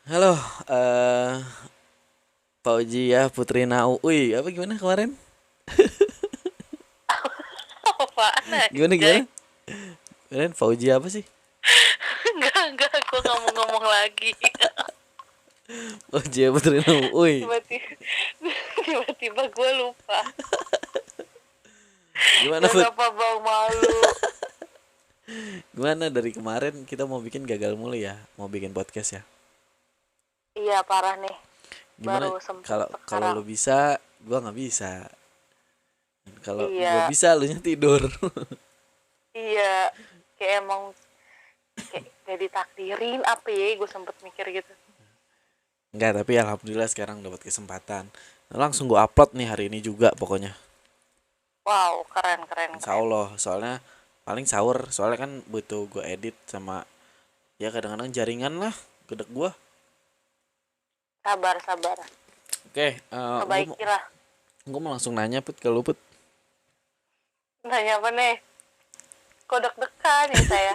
Halo, Fauji ya Putri Nau. Wih, apa gimana kemarin? Apaan Gimana anjay? gimana? Kemarin Fauji apa sih? Enggak, gue gak mau ngomong lagi. Fauji ya Putri Nau. Wih, Tiba-tiba, tiba-tiba gue lupa. gimana Gak Put? apa bau malu. Gimana dari kemarin kita mau bikin gagal mulu ya? Mau bikin podcast ya? Iya parah nih, Gimana baru sempet kalau kalau sekarang. lu bisa, gua nggak bisa. Kalau gua Iya, bisa, lu nya tidur. iya. Kayak emang kayak ditakdirin apa ya, gue sempet mikir gitu. Enggak, tapi alhamdulillah sekarang dapat kesempatan. Langsung gua upload nih hari ini juga pokoknya. Wow, keren, keren, Insya keren. Allah, soalnya paling sahur, soalnya kan butuh gua edit sama ya kadang-kadang jaringan lah gede gua. Sabar, sabar. Oke, Perbaikilah. gua mau langsung nanya Put, kalau Put, Nanya apa nih? Kok deg-degan nih saya?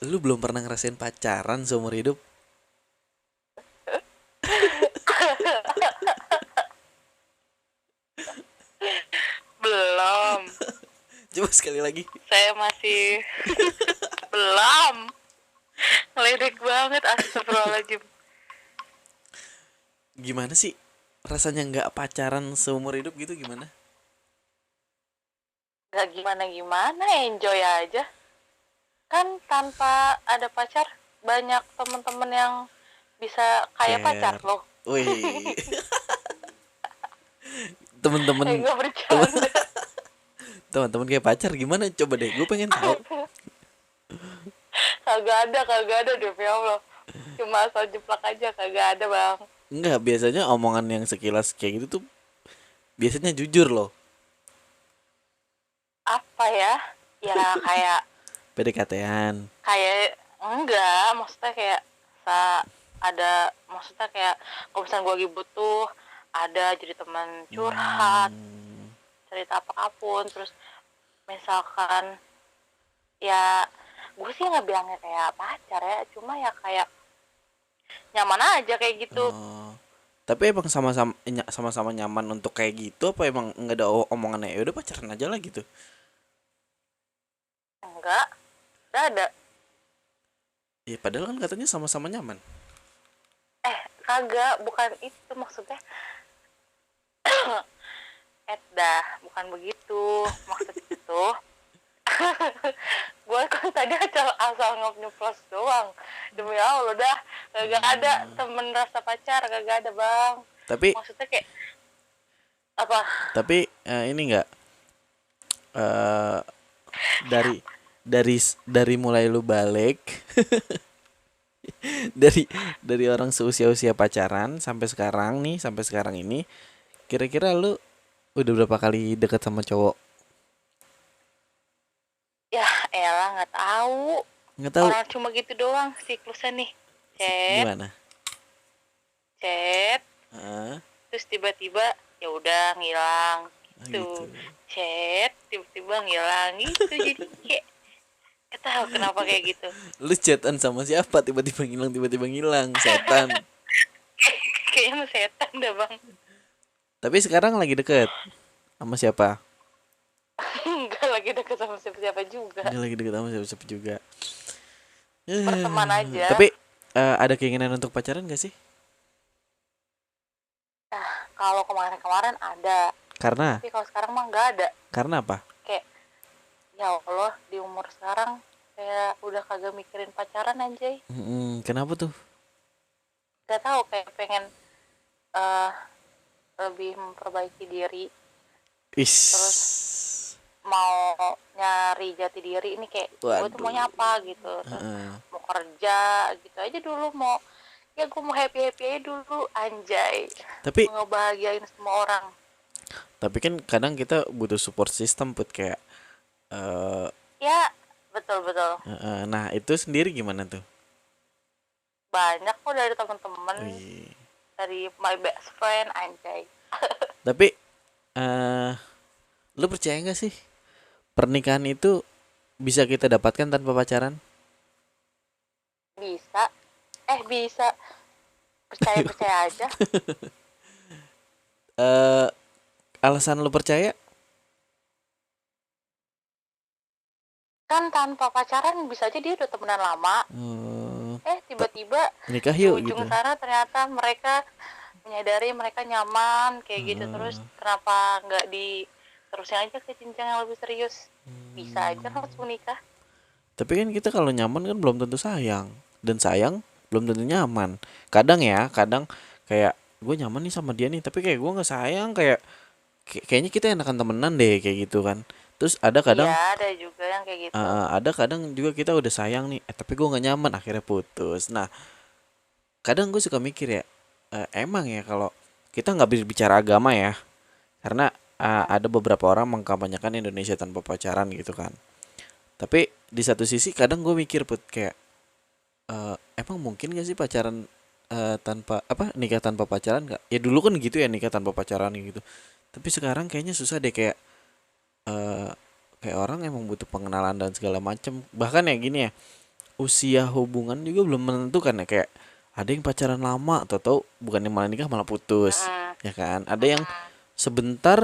lu belum pernah ngerasain pacaran seumur hidup? Belum. Coba sekali lagi. Saya masih belum. Ngeledek banget, astagfirullahaladzim. Gimana sih rasanya nggak pacaran seumur hidup gitu gimana? Gak gimana-gimana, enjoy aja. Kan tanpa ada pacar, banyak temen-temen yang bisa kayak pacar Care. loh. Wih, temen-temen Gak temen bercanda. teman-teman kayak pacar gimana? Coba deh, gue pengen tahu. Kagak ada demi Allah. Cuma asal jeplak aja, kagak ada bang. Enggak, biasanya omongan yang sekilas kayak gitu tuh biasanya jujur loh. Apa ya? Ya kayak, PDKT-an. kayak, enggak, maksudnya kayak, maksudnya kayak, kalau misalnya gue lagi butuh, ada jadi teman curhat, Hmm, cerita apapun, terus misalkan ya gue sih nggak bilangnya kayak pacar ya, cuma ya kayak nyaman aja kayak gitu. oh. Tapi emang sama-sama nyaman untuk kayak gitu apa emang nggak ada omongannya ya udah pacaran aja lah gitu. Enggak, nggak ada. Ya padahal kan katanya sama-sama nyaman. Kagak, bukan itu maksudnya. Dah bukan begitu maksud itu. Gue kan tadi asal nyeplos doang, demi Allah dah. Kagak ada temen rasa pacar, kagak ada bang. Tapi Maksudnya kayak apa? ini enggak dari dari mulai lu balik dari orang seusia-usia pacaran sampai sekarang ini kira-kira lu udah berapa kali deket sama cowok? Ya elah nggak tahu. Nggak tahu. Orang cuma gitu doang siklusnya nih. Chat, Gimana? chat, Ah, terus tiba-tiba ya udah ngilang gitu. gitu. Chat tiba-tiba ngilang gitu, jadi kayak gak tahu kenapa kayak gitu. Lu chatan sama siapa tiba-tiba ngilang setan. Kayaknya mah setan dah bang. Tapi sekarang lagi deket sama siapa? Enggak lagi deket sama siapa-siapa juga, Nggak lagi deket sama siapa-siapa juga. berteman aja. Tapi ada keinginan untuk pacaran gak sih? Kalau kemarin-kemarin ada, Karena tapi kalau sekarang mah nggak ada. karena apa? Kayak ya Allah, di umur sekarang kayak udah kagak mikirin pacaran anjay. Kenapa tuh? Gak tahu, kayak pengen eh lebih memperbaiki diri, terus Is. mau nyari jati diri. Ini kayak gue tuh mau Waduh. nyapa gitu, terus Heeh. mau kerja gitu aja dulu, mau ya gue mau happy happy aja dulu anjay, Tapi mau ngebahagiain semua orang. tapi kan kadang kita butuh support system put kayak eh Ya betul betul, nah itu sendiri gimana tuh? banyak kok dari temen-temen, Wih. dari my best friend anjay. Tapi eh lu percaya nggak sih pernikahan itu bisa kita dapatkan tanpa pacaran? Bisa. Bisa. Percaya-percaya aja. Eh alasan lu percaya? Kan tanpa pacaran bisa aja dia udah temenan lama. Eh, Tiba-tiba nikah di yuk ujung gitu. sana ternyata mereka menyadari mereka nyaman kayak gitu. Terus Eh, kenapa nggak terusin aja ke jenjang yang lebih serius? Bisa aja langsung nikah. tapi kan kita kalau nyaman kan belum tentu sayang, dan sayang belum tentu nyaman. Kadang ya, kadang kayak gue nyaman nih sama dia nih, tapi kayak gue nggak sayang, kayak kayaknya kita enakan temenan deh kayak gitu kan. Terus ada Iya, kadang ada juga yang kayak gitu. ada kadang juga kita udah sayang nih, tapi gue nggak nyaman akhirnya putus. Nah, kadang gue suka mikir ya, emang ya kalau kita nggak berbicara agama ya, karena Mm-mm. ada beberapa orang mengkampanyekan Indonesia tanpa pacaran gitu kan. Tapi di satu sisi kadang gue mikir put kayak, emang mungkin gak sih pacaran, tanpa apa nikah tanpa pacaran nggak? Ya dulu kan gitu ya, nikah tanpa pacaran gitu. Tapi sekarang kayaknya susah deh, kayak eh, kayak orang emang butuh pengenalan dan segala macem. Bahkan ya gini ya, usia hubungan juga belum menentukan ya, kayak ada yang pacaran lama atau tahu bukannya malah nikah malah putus, Mm-mm. ya kan? Ada yang Mm-mm. sebentar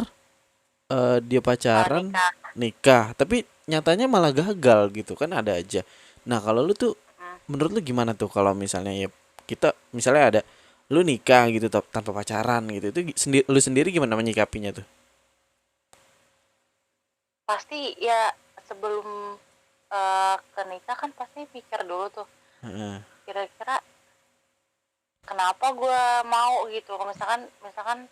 dia pacaran Nikah. nikah tapi nyatanya malah gagal gitu kan, ada aja. Nah kalau lu tuh, Mm. menurut lu gimana tuh kalau misalnya ya kita misalnya ada lu nikah gitu tanpa pacaran gitu, itu sendiri, lu sendiri gimana menyikapinya tuh? Pasti ya sebelum ke nikah kan pasti pikir dulu tuh Heeh. kira-kira kenapa gue mau gitu. Kalau misalkan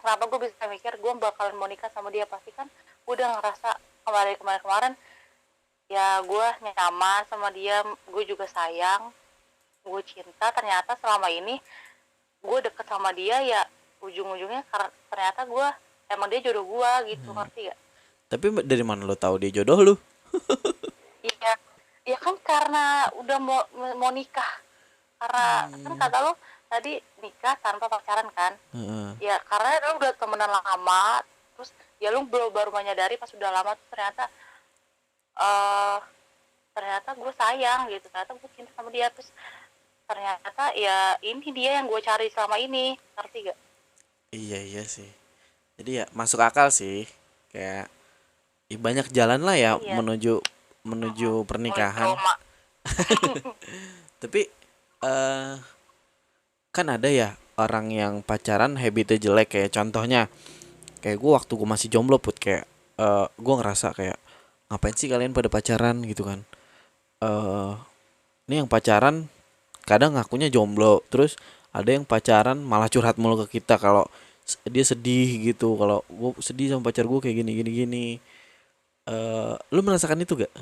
kenapa gue bisa mikir gue bakalan mau nikah sama dia, pasti kan gue udah ngerasa kemarin ya gue nyaman sama dia, gue juga sayang, gue cinta. Ternyata selama ini gue deket sama dia ya ujung-ujungnya karena ternyata gue emang dia jodoh gue gitu, ngerti gak? Tapi dari mana lu tahu dia jodoh lu? Iya, ya kan karena udah mau nikah, karena kan kata lo tadi nikah tanpa pacaran kan. Heeh. Ya karena lu udah temenan lama, terus ya lu belum baru menyadari pas udah lama tuh ternyata eh ternyata gue sayang gitu, ternyata gue cinta sama dia. Terus ternyata ya ini dia yang gue cari selama ini, ngerti gak? Iya iya sih, jadi ya masuk akal sih, kayak banyak jalan lah ya Iya. menuju menuju Mulai pernikahan. trauma. Tapi kan ada ya orang yang pacaran habitnya jelek, kayak contohnya kayak gue waktu gue masih jomblo put, kayak gue ngerasa kayak ngapain sih kalian pada pacaran gitu kan. eh ini yang pacaran kadang ngakunya jomblo, terus ada yang pacaran malah curhat mulu ke kita kalau dia sedih gitu, kalau gue sedih sama pacar gue kayak gini gini gini. Lu merasakan itu gak?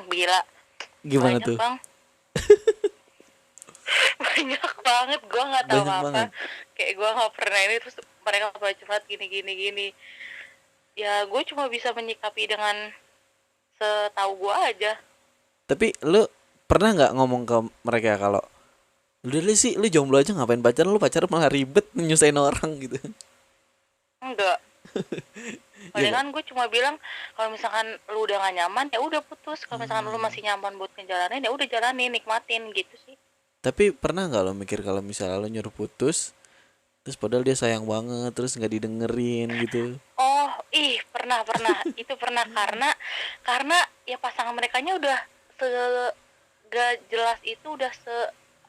Gila, Gimana banyak tuh? bang. Banyak banget, gue nggak tahu Banyak apa, banget. kayak gue nggak pernah ini, terus mereka pada curhat gini gini gini. Ya gue cuma bisa menyikapi dengan setahu gue aja. Tapi lu pernah nggak ngomong ke mereka kalau udah deh sih, lu jomblo aja ngapain pacaran, lu pacaran malah ribet nyusahin orang gitu. Enggak, Iya nggak? palingan gue cuma bilang kalau misalkan lu udah gak nyaman ya udah putus, kalau misalkan lu Hmm. masih nyaman buat ngejalanin ya udah jalanin, nikmatin gitu sih. Tapi pernah nggak lo mikir kalau misalnya lo nyuruh putus, terus padahal dia sayang banget, terus nggak didengerin gitu? Oh, pernah pernah itu pernah, karena ya pasangan mereka nya udah se gak jelas itu, udah se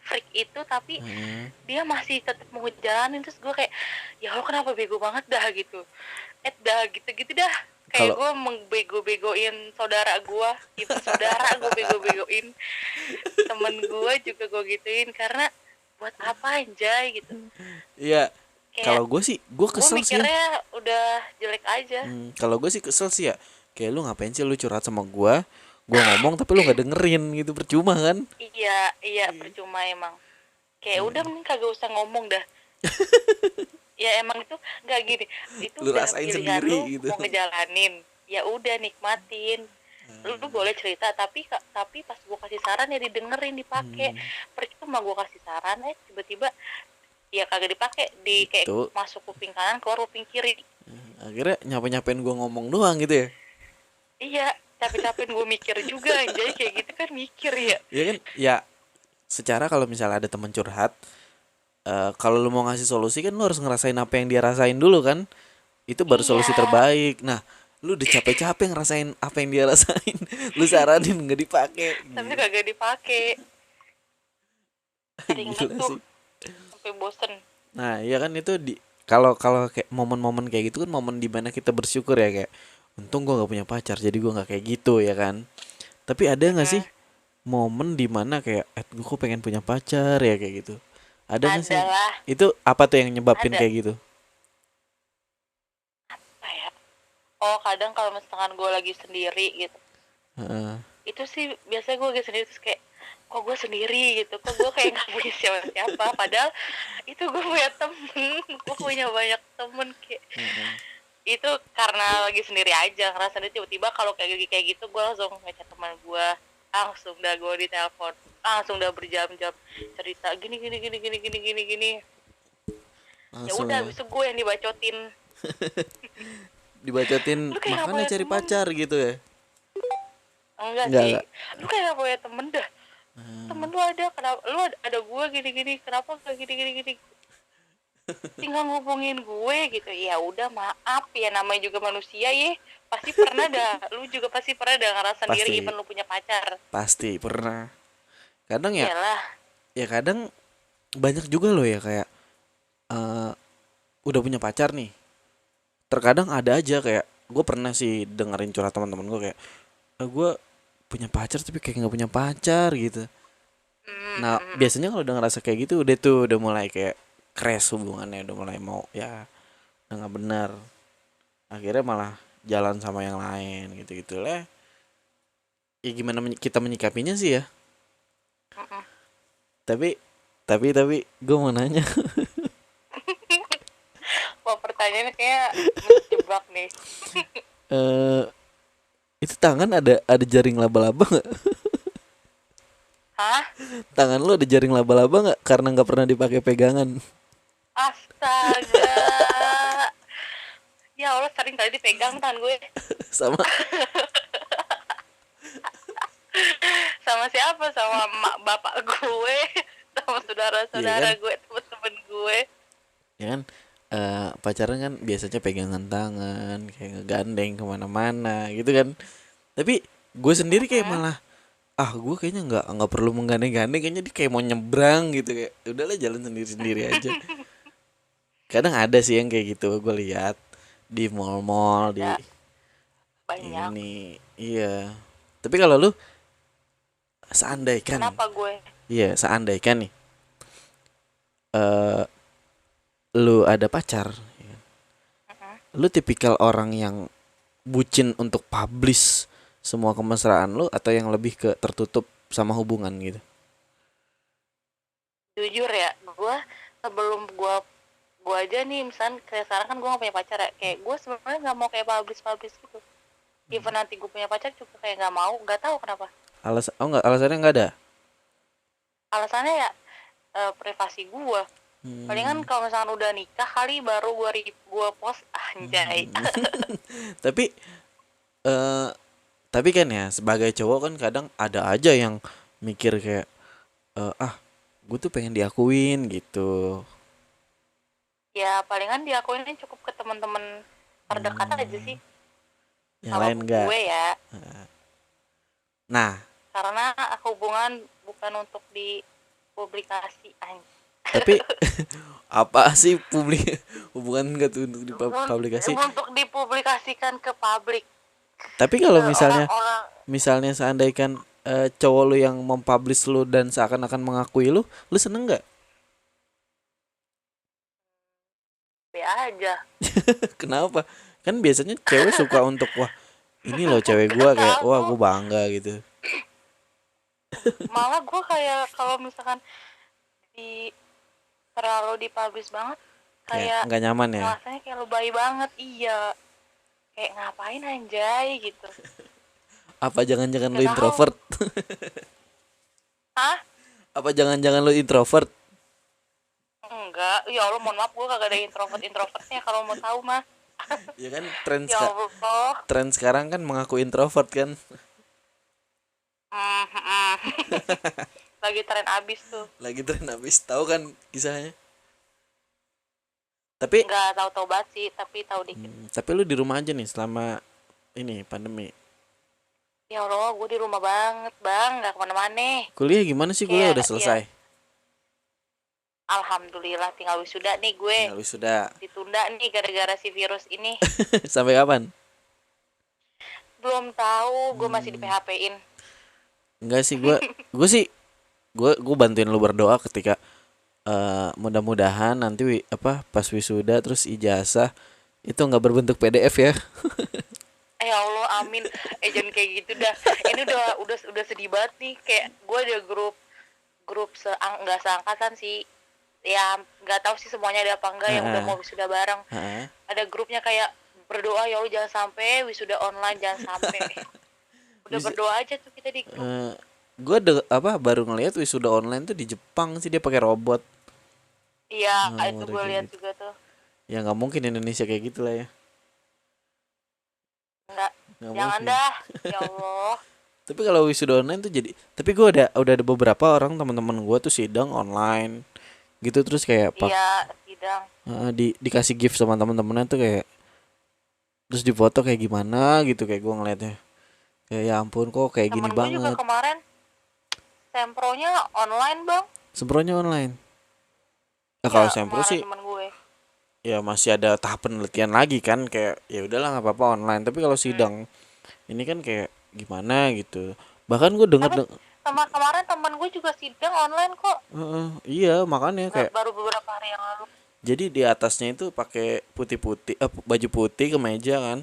freak itu, tapi Heeh. dia masih tetap mau jalanin. Terus gue kayak ya lo kenapa bego banget dah gitu, dah gitu dah, kayak Kalau gue mengbego-begoin saudara gue, even saudara gue bego-begoin, temen gue juga gue gituin, karena buat apa anjay gitu. iya, Kayak kalau gue sih, gue gue kesel sih. mikirnya udah jelek aja. Kalau gue sih kesel sih ya. Kayak lu ngapain sih lu curhat sama gue ngomong tapi lu nggak dengerin gitu, percuma kan? Iya, iya, percuma emang. Kayak udah Iya. mending kagak usah ngomong dah. Ya emang itu nggak gini, itu Lu udah rasain pilihan sendiri lu gitu. mau ngejalanin. Ya udah nikmatin. Lu boleh cerita, tapi pas gua kasih saran ya didengerin, dipakai. Percuma gua kasih saran tiba-tiba ya kagak dipakai, di kayak Itu masuk kuping kanan keluar kuping kiri. akhirnya nyapa nyapain gue ngomong doang gitu ya. Iya, capek-capek gue mikir juga anjay, kayak gitu kan mikir ya. Ya kan, ya secara kalau misalnya ada teman curhat, kalau lu mau ngasih solusi kan lu harus ngerasain apa yang dia rasain dulu kan, itu baru solusi Iya, terbaik. Nah, lu udah capek-capek ngerasain apa yang dia rasain, lu saranin nggak dipakai, tapi gila. kagak dipakai. Sering banget Gila tuh sih. sampai bosen. Nah, ya kan itu di, kalau kalau kayak momen-momen kayak gitu kan momen dimana kita bersyukur ya, kayak untung gua nggak punya pacar jadi gua nggak kayak gitu ya kan. Tapi ada nggak sih Mm-mm. momen dimana kayak gue kok pengen punya pacar ya kayak gitu, ada nggak sih? Adalah, Itu apa tuh yang nyebabin ada kayak gitu? apa ya? Oh, kadang kalau misalkan gue lagi sendiri gitu, Heeh. itu sih biasanya gue lagi sendiri terus kayak kok gue sendiri gitu, kok gue kayak nggak punya siapa-siapa, padahal itu gue punya temen, gue punya banyak temen kayak Heeh. itu karena lagi sendiri aja ngerasa sendiri. Tiba-tiba kalau kayak gitu gue langsung ngechat teman gue, langsung dah gue di telepon, langsung udah berjam-jam cerita gini gini gini gini gini gini gini. Ya Langsung udah ya, habis itu gue yang dibacotin, dibacotin lu kayak gak makanya punya cari temen. pacar gitu ya. Enggak Enggak, sih, enggak. lu kayak gak punya temen dah, temen lu ada, kenapa lu ada gue gini gini, kenapa gak gini gini gini, tinggal ngubungin gue gitu. Ya udah maaf ya, namanya juga manusia ya, pasti pernah dah, lu juga pasti pernah dah ngerasa sendiri Pasti, even lu punya pacar. pasti pernah. Kadang ya, Iyalah. ya kadang banyak juga loh ya kayak eh udah punya pacar nih. Terkadang ada aja kayak gue pernah sih dengerin curhat teman-teman gue kayak, gue punya pacar tapi kayak nggak punya pacar gitu. Nah, biasanya kalau udah ngerasa kayak gitu udah tuh udah mulai kayak crash hubungannya, udah mulai mau ya udah nggak benar. Akhirnya malah jalan sama yang lain gitu-gitu lah. Ya gimana kita menyikapinya sih ya. Tapi tapi gue mau nanya, Wah, pertanyaannya kayak menjebak nih. eh itu tangan ada jaring laba-laba nggak? Hah? Tangan lu ada jaring laba-laba nggak karena nggak pernah dipakai pegangan? Astaga. Ya Allah, sering kali dipegang tangan gue. Sama, Sama siapa? Sama mak bapak gue, sama iya saudara-saudara kan? gue, temen-temen gue. Ya kan, pacaran kan biasanya pegangan tangan kayak ngegandeng kemana-mana gitu kan. Tapi gue sendiri kayak malah, gue kayaknya nggak perlu menggandeng-gandeng, kayaknya dia kayak mau nyebrang gitu, kayak udahlah jalan sendiri-sendiri aja. Kadang ada sih yang kayak gitu gue lihat di mall-mall di Ada banyak. ini, iya. Tapi kalau lu seandaikan, Kenapa gue? iya seandaikan nih, eh lu ada pacar, ya kan? Lu tipikal orang yang bucin untuk publish semua kemesraan lu atau yang lebih ke tertutup sama hubungan gitu? Jujur ya, gue sebelum gue aja nih, misalnya kayak sekarang kan gue gak punya pacar ya, kayak gue sebenarnya nggak mau kayak publish gitu. Even nanti gue punya pacar juga kayak nggak mau, nggak tahu kenapa. Enggak, alasannya enggak ada. Alasannya ya privasi gue. Palingan Hmm. kalau misalkan udah nikah kali baru gue post, anjay. Tapi eh tapi kan ya sebagai cowok kan kadang ada aja yang mikir kayak, gue tuh pengen diakuin gitu. Ya palingan diakuinnya cukup ke teman-teman terdekat aja sih, Yang kalau lain enggak. gue ya, Nah, karena hubungan bukan untuk dipublikasi, anjay. tapi apa sih publik hubungan enggak tuh untuk dipublikasi? Untuk dipublikasikan ke publik, Tapi ke kalau misalnya orang-orang. misalnya seandainya cowok lu yang mempublish lu dan seakan-akan mengakui lu seneng nggak? Be aja. Kenapa? Kan biasanya cewek suka untuk, wah ini loh cewek Gak gua, kayak wah tahu, gue bangga gitu. malah gue kayak kalau misalkan di terlalu dipublish banget, Kayak kayak nggak nyaman ya. ngerasanya kayak lebay banget. Iya, kayak ngapain anjay gitu. Apa jangan-jangan lu Gak tahu. introvert? Hah? Apa jangan-jangan lu introvert? Enggak, ya Allah mohon maaf, gue kagak ada introvertnya kalau mau tahu mah. Ya kan Ya Allah. tren sekarang kan mengaku introvert kan. Hmm, hmm. Lagi tren abis tuh. Lagi tren habis tahu kan kisahnya. Tapi Nggak tahu-tahu banget sih, tapi tahu dikit. tapi lu di rumah aja nih selama ini pandemi. Ya Allah, gue di rumah banget bang, nggak kemana-mana. Kuliah gimana sih? Kuliah udah Kayak ya, selesai. alhamdulillah tinggal wisuda nih gue. Tinggal wisuda. Ditunda nih gara-gara si virus ini. Sampai kapan? Belum tahu, gue masih di PHP-in. Enggak sih, gue bantuin lu berdoa ketika mudah-mudahan nanti pas wisuda terus ijazah itu nggak berbentuk PDF ya. Ya Allah, amin. Jangan kayak gitu dah. Ini udah sedih banget nih. Kayak gue ada grup nggak seangkatan sih. Ya nggak tahu sih semuanya ada apa enggak yang udah mau wisuda bareng. Ada grupnya kayak berdoa ya Allah jangan sampai wisuda online, jangan sampai. Udah berdoa aja tuh kita di grup. Gue baru ngeliat wisuda online tuh di Jepang sih dia pakai robot. Iya, Nah, itu udah gue kayak lihat gitu. juga tuh. Ya nggak mungkin Indonesia kayak gitu lah ya. Enggak, Nggak jangan mungkin. dah. Ya Allah. Tapi kalau wisuda online tuh tapi gue udah ada beberapa orang teman-teman gue tuh sidang online gitu terus kayak Iya, sidang. dikasih gift sama teman-temannya tuh kayak terus difoto kayak gimana gitu kayak gue ngeliatnya kayak ya ampun kok kayak gini Temen gue juga banget. kemarin sempronya online bang. Sempronya online. Nah, Iya, kalau sempro kemarin sih temen gue. ya masih ada tahap penelitian lagi kan kayak ya udahlah nggak apa-apa online tapi kalau sidang ini kan kayak gimana gitu bahkan gue Tapi sama kemarin temen gue juga sidang online kok. iya makanya kayak Baru beberapa hari yang lalu. jadi di atasnya itu pakai putih-putih baju putih kemeja kan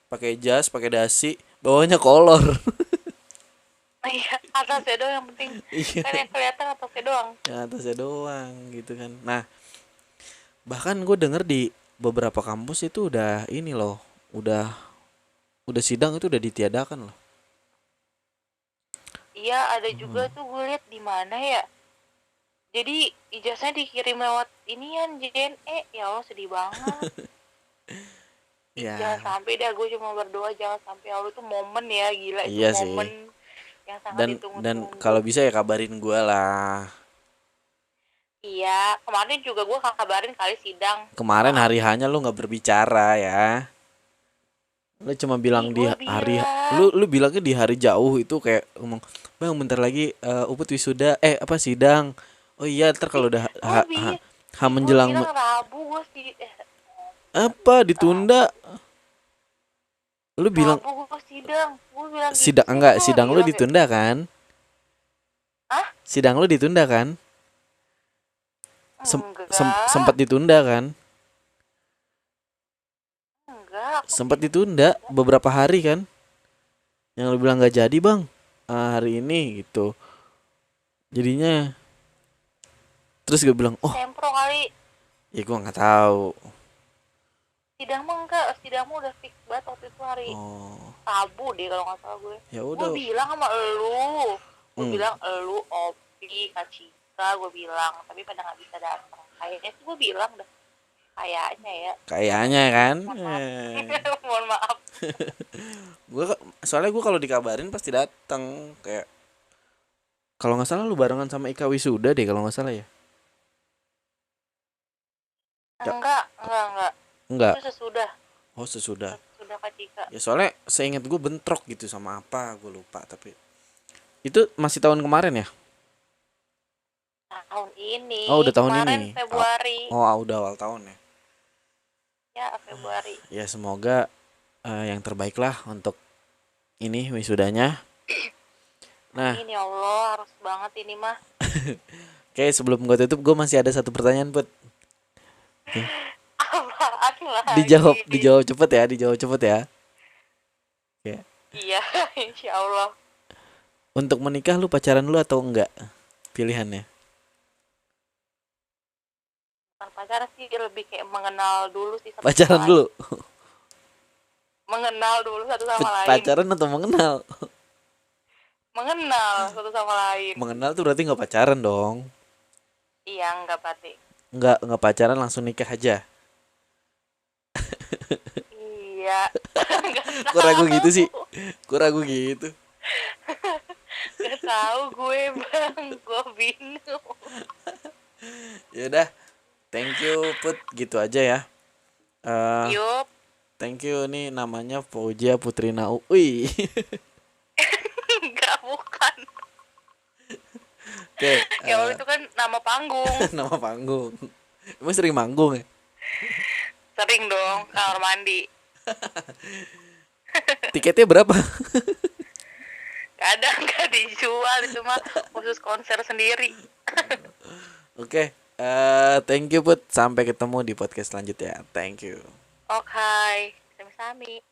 pakai jas pakai dasi bawahnya kolor. Iya, atasnya doang yang penting. Iya, Kan yang kelihatan atasnya doang. yang atasnya doang gitu kan. Nah bahkan gue denger di beberapa kampus itu udah ini loh udah sidang itu udah ditiadakan loh. Iya, ada juga tuh gue lihat di mana ya. Jadi ijazahnya dikirim lewat inian JNE. Ya Allah, sedih banget. Ya Jangan sampai dah, gue cuma berdoa jangan sampai. Allah itu momen ya, gila itu iya sih. momen yang sangat dan ditunggu-tunggu. kalau bisa ya kabarin gue lah. Iya, kemarin juga gue kabarin kali sidang. Kemarin hari hanya lu nggak berbicara ya. Lu cuma bilang di Gue hari bilang. lu bilangnya di hari jauh itu kayak ngomong bang bentar lagi Uput wisuda apa sidang. Oh iya ntar kalau udah Gue menjelang bilang Rabu gue sih. apa ditunda. Lu bilang Rabu gue sidang. Gue bilang gitu sidang sih, enggak gue sidang lu bilang ya. ditunda kan? Hah? Sidang lu ditunda kan? Enggak. Sempat ditunda kan? Enggak. Sempat ditunda beberapa hari kan? Yang lu bilang nggak jadi bang hari ini gitu. Jadinya terus gue bilang oh Sempro kali. ya gue nggak tahu. Sidang mah enggak. Sidang mah udah fix banget waktu itu hari Rabu deh kalau nggak salah gue. Ya Gue udah. bilang sama elu. Gue bilang elu, Opi, Kak Cika. Gue bilang. Tapi pada nggak bisa datang. Kayaknya sih gue bilang dah. Kayaknya ya. Kayaknya kan. Mohon maaf. Soalnya gue kalau dikabarin pasti datang kayak kalau nggak salah lu barengan sama Ika wisuda deh kalau nggak salah ya. Enggak. Itu sesudah. Oh sesudah. Sesudah Kak Cika. Ya soalnya seingat gue bentrok gitu sama apa gue lupa tapi itu masih tahun kemarin ya. Tahun ini. Oh udah tahun kemarin ini. Februari. Udah awal tahun ya. Ya Februari. Ya semoga yang terbaik lah untuk ini wisudanya. Nah, ini Allah harus banget ini mah. Oke sebelum gue tutup gue masih ada satu pertanyaan Put. Apaan lagi? Dijawab cepet ya. Oke. Iya, insya Allah. Untuk menikah lu pacaran lu atau enggak? Pilihannya. Bukan pacaran sih, lebih kayak mengenal dulu sih satu Pacaran sama dulu. lain. Mengenal dulu satu sama lain. Pacaran atau mengenal? Mengenal satu sama lain. Mengenal tuh berarti nggak pacaran dong. Iya, enggak berarti. Nggak pacaran langsung nikah aja. Ya nggak Kok ragu gitu tahu. sih? Kok ragu gitu? Nggak tahu gue bang, gue bingung. Ya udah, thank you Put, gitu aja ya. Yup. Thank you, nih namanya Fauzia Putri Nau. Wih. Nggak, bukan. Oke, Ya Allah, itu kan nama panggung. nama panggung. Emang sering manggung ya? Sering dong, kamar mandi. Tiketnya berapa? Kadang nggak dijual, itu mah khusus konser sendiri. Oke, thank you Put. Sampai ketemu di podcast selanjutnya. Thank you. Oke, sami-sami.